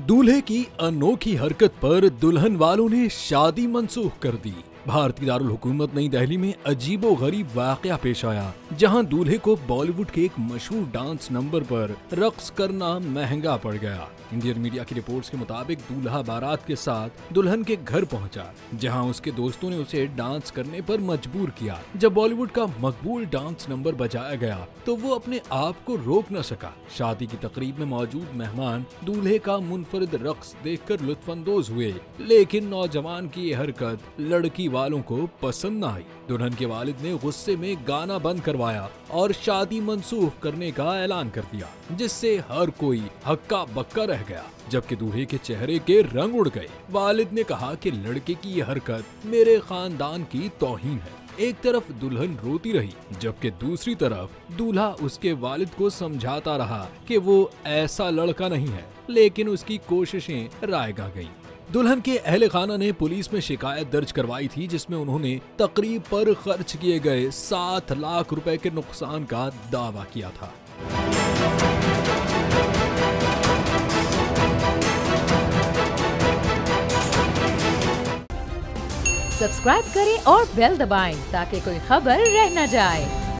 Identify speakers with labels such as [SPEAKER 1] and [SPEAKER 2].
[SPEAKER 1] दूल्हे की अनोखी हरकत पर दुल्हन वालों ने शादी मनसूख कर दी। भारतीय दारुल हुकूमत नई दिल्ली में अजीबोगरीब वाकया पेश आया, जहां दूल्हे को बॉलीवुड के एक मशहूर डांस नंबर पर रक्स करना महंगा पड़ गया। इंडियन मीडिया की रिपोर्ट्स के मुताबिक दूल्हा बारात के साथ दुल्हन के घर पहुंचा, जहां उसके दोस्तों ने उसे डांस करने पर मजबूर किया। जब बॉलीवुड का मकबूल डांस नंबर बजाया गया तो वो अपने आप को रोक न सका। शादी की तकरीब में मौजूद मेहमान दूल्हे का मुनफरिद रक्स देखकर लुत्फानंदोज हुए, लेकिन नौजवान की ये हरकत लड़की वालों को पसंद न आई। दुल्हन के वालिद ने गुस्से में गाना बंद करवाया और शादी मनसूख करने का ऐलान कर दिया, जिससे हर कोई हक्का बक्का रह गया, जबकि दूल्हे के चेहरे के रंग उड़ गए। वालिद ने कहा कि लड़के की ये हरकत मेरे खानदान की तौहीन है। एक तरफ दुल्हन रोती रही, जबकि दूसरी तरफ दूल्हा उसके वालिद को समझाता रहा कि वो ऐसा लड़का नहीं है, लेकिन उसकी कोशिशें रायगा गईं। दुल्हन के अहले खाना ने पुलिस में शिकायत दर्ज करवाई थी, जिसमें उन्होंने तकरीब पर खर्च किए गए 7 लाख रुपए के नुकसान का दावा किया था।
[SPEAKER 2] सब्सक्राइब करें और बेल दबाएं ताकि कोई खबर रह न जाए।